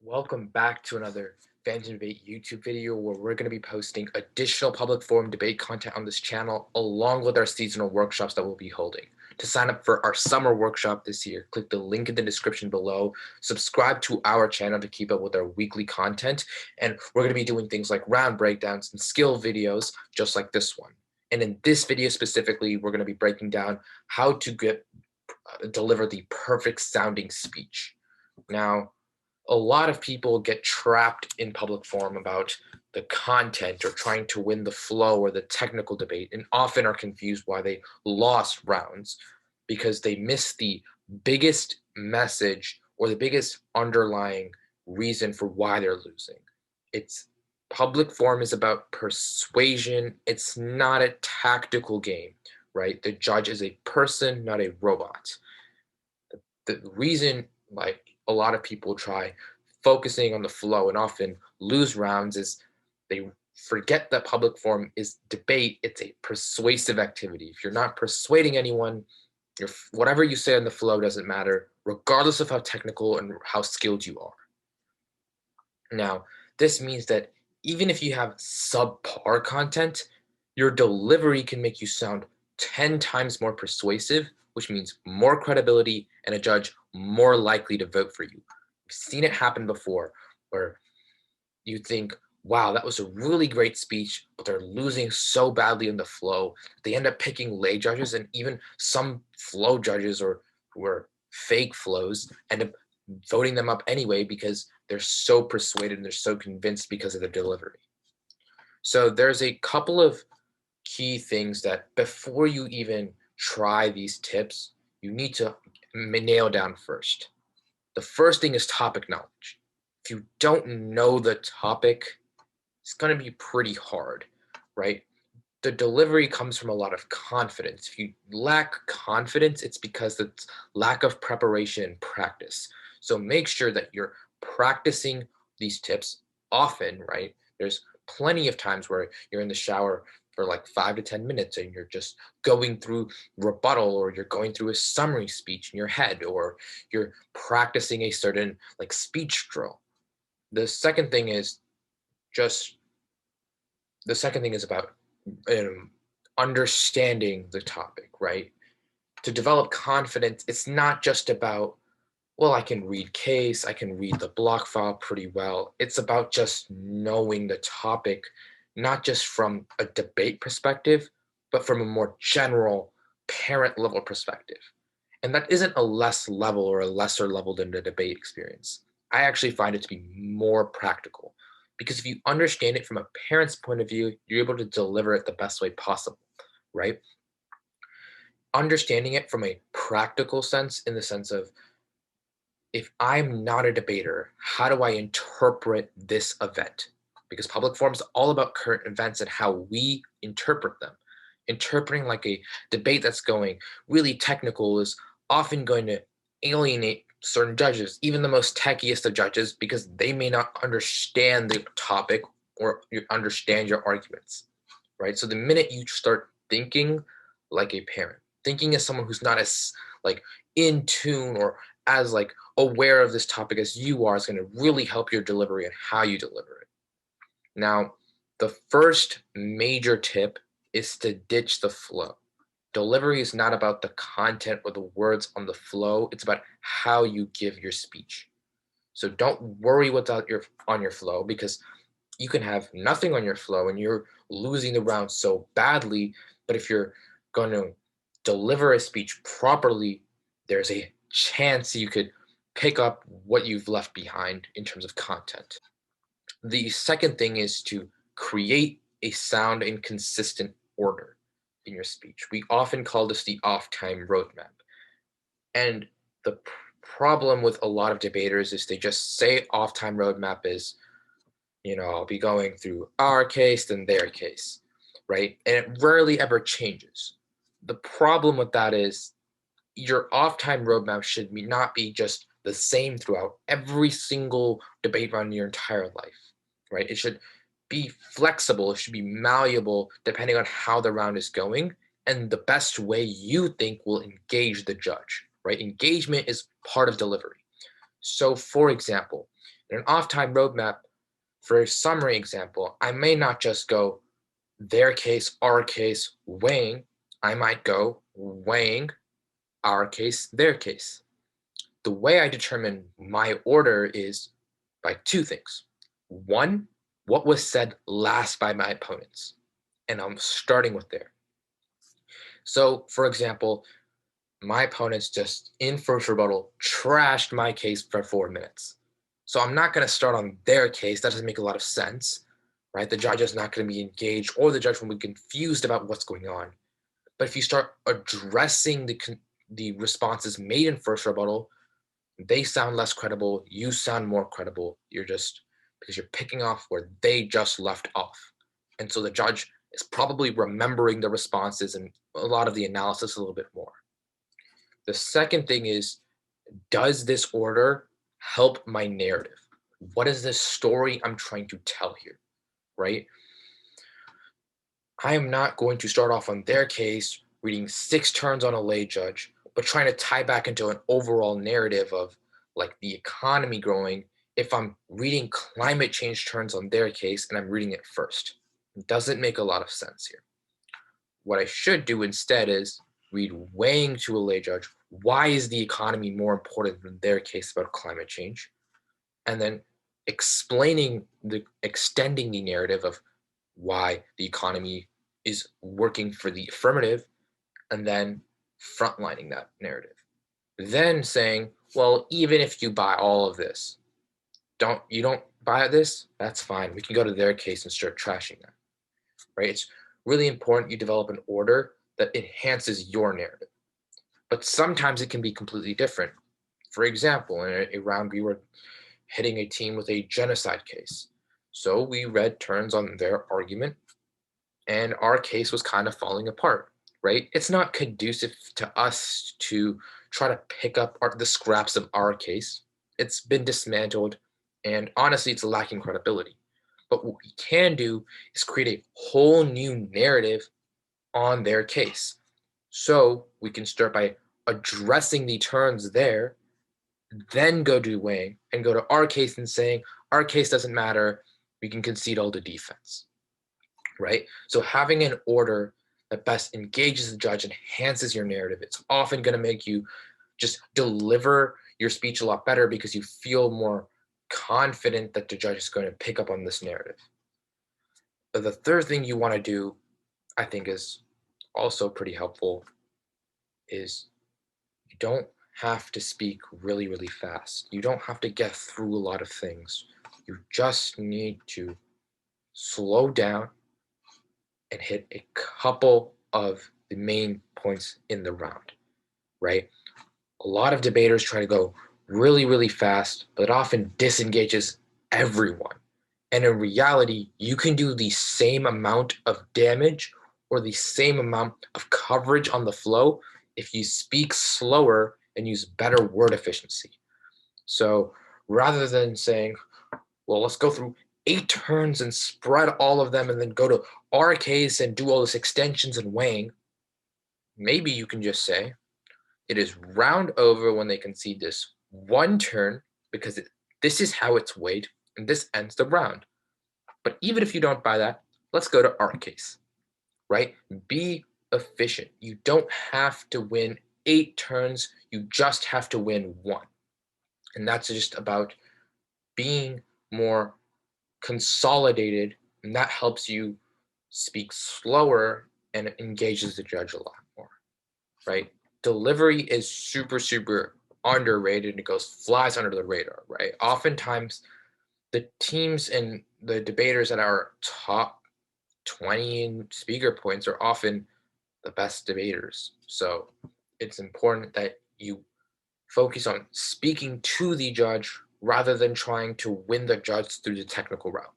Welcome back to another Fans and Debate YouTube video where we're going to be posting additional public forum debate content on this channel along with our seasonal workshops that we'll be holding. To sign up for our summer workshop this year, click the link in the description below, subscribe to our channel to keep up with our weekly content, and we're going to be doing things like round breakdowns and skill videos just like this one. And in this video specifically, we're going to be breaking down how to deliver the perfect sounding speech. Now, a lot of people get trapped in public forum about the content or trying to win the flow or the technical debate, and often are confused why they lost rounds because they miss the biggest message or the biggest underlying reason for why they're losing. It's Public forum is about persuasion. It's not a tactical game, right? The judge is a person, not a robot. The reason like a lot of people try focusing on the flow and often lose rounds is they forget that public forum is debate. It's a persuasive activity. If you're not persuading anyone, whatever you say on the flow doesn't matter, regardless of how technical and how skilled you are. Now, this means that even if you have subpar content, your delivery can make you sound 10 times more persuasive, which means more credibility and a judge more likely to vote for you. We've seen it happen before where you think, wow, that was a really great speech, but they're losing so badly in the flow. They end up picking lay judges, and even some flow judges or who are fake flows end up voting them up anyway because they're so persuaded and they're so convinced because of the delivery. So there's a couple of key things that before you even try these tips, you need to nail down first. The first thing is topic knowledge. If you don't know the topic, it's going to be pretty hard, right? The delivery comes from a lot of confidence. If you lack confidence, it's because it's lack of preparation and practice. So make sure that you're practicing these tips often, right? There's plenty of times where you're in the shower for like 5 to 10 minutes and you're just going through rebuttal, or you're going through a summary speech in your head, or you're practicing a certain like speech drill. The second thing is just the second thing is about um, understanding the topic, right? To develop confidence, it's not just about, well, I can read case, I can read the block file pretty well. It's about just knowing the topic, not just from a debate perspective, but from a more general parent level perspective. And that isn't a less level or a lesser level than the debate experience. I actually find it to be more practical because if you understand it from a parent's point of view, you're able to deliver it the best way possible, right? Understanding it from a practical sense, in the sense of, if I'm not a debater, how do I interpret this event? Because public forum is all about current events and how we interpret them. Interpreting like a debate that's going really technical is often going to alienate certain judges, even the most techiest of judges, because they may not understand the topic or understand your arguments, right? So the minute you start thinking like a parent, thinking as someone who's not as like in tune or as like aware of this topic as you are, is going to really help your delivery and how you deliver it. Now, the first major tip is to ditch the flow. Delivery is not about the content or the words on the flow, it's about how you give your speech. So don't worry what's on your flow, because you can have nothing on your flow and you're losing the round so badly. But if you're going to deliver a speech properly, there's a chance you could pick up what you've left behind in terms of content. The second thing is to create a sound and consistent order in your speech. We often call this the off time roadmap. And the problem with a lot of debaters is they just say off time roadmap is, I'll be going through our case, then their case, right? And it rarely ever changes. The problem with that is your off time roadmap should not be just the same throughout every single debate round in your entire life, right? It should be flexible, it should be malleable depending on how the round is going and the best way you think will engage the judge, right? Engagement is part of delivery. So, for example, In an off-time roadmap, for a summary example, I may not just go their case, our case, weighing. I might go weighing, our case, their case. The way I determine my order is by two things. One, what was said last by my opponents, and I'm starting with there. So, for example, my opponents just in first rebuttal trashed my case for 4 minutes. So I'm not going to start on their case. That doesn't make a lot of sense, right? The judge is not going to be engaged, or the judge will be confused about what's going on. But if you start addressing the responses made in first rebuttal, they sound less credible. You sound more credible. Because you're picking off where they just left off. And so the judge is probably remembering the responses and a lot of the analysis a little bit more. The second thing is, does this order help my narrative? What is the story I'm trying to tell here, right? I am not going to start off on their case reading 6 turns on a lay judge, but trying to tie back into an overall narrative of like the economy growing if I'm reading climate change turns on their case and I'm reading it first. It doesn't make a lot of sense here. What I should do instead is read weighing to a lay judge. Why is the economy more important than their case about climate change? And then extending the narrative of why the economy is working for the affirmative, and then frontlining that narrative. Then saying, well, even if you buy all of this, you don't buy this, that's fine. We can go to their case and start trashing that, right? It's really important you develop an order that enhances your narrative. But sometimes it can be completely different. For example, in a round, we were hitting a team with a genocide case. So we read turns on their argument, and our case was kind of falling apart, right? It's not conducive to us to try to pick up the scraps of our case. It's been dismantled, and honestly, it's lacking credibility. But what we can do is create a whole new narrative on their case. So we can start by addressing the turns there, then go to weighing and go to our case and saying, our case doesn't matter. We can concede all the defense, right? So having an order that best engages the judge enhances your narrative. It's often going to make you just deliver your speech a lot better because you feel more confident that the judge is going to pick up on this narrative. But the third thing you want to do, I think, is also pretty helpful, is you don't have to speak really, really fast. You don't have to get through a lot of things. You just need to slow down and hit a couple of the main points in the round, right? A lot of debaters try to go really, really fast, but it often disengages everyone. And in reality, you can do the same amount of damage or the same amount of coverage on the flow if you speak slower and use better word efficiency. So rather than saying, well, let's go through 8 turns and spread all of them and then go to our case and do all this extensions and weighing, maybe you can just say, it is round over when they concede this one turn because this is how it's weighed and this ends the round. But even if you don't buy that, let's go to our case, right? Be efficient. You don't have to win 8 turns. You just have to win 1. And that's just about being more consolidated, and that helps you speak slower and it engages the judge a lot more, right? Delivery is super, super underrated and it flies under the radar, right? Oftentimes, the teams and the debaters that are top 20 in speaker points are often the best debaters. So it's important that you focus on speaking to the judge rather than trying to win the judge through the technical route.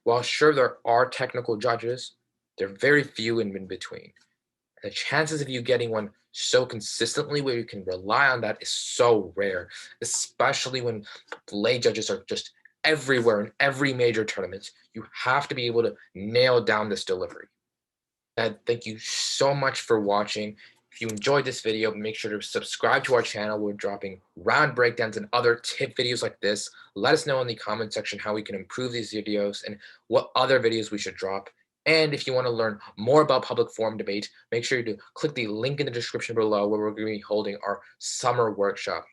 While sure there are technical judges, they're very few and in between. The chances of you getting one so consistently where you can rely on that is so rare, especially when lay judges are just everywhere in every major tournament. You have to be able to nail down this delivery. Ed, thank you so much for watching. If you enjoyed this video, make sure to subscribe to our channel. We're dropping round breakdowns and other tip videos like this. Let us know in the comment section how we can improve these videos and what other videos we should drop. And if you want to learn more about public forum debate, make sure to click the link in the description below where we're going to be holding our summer workshop.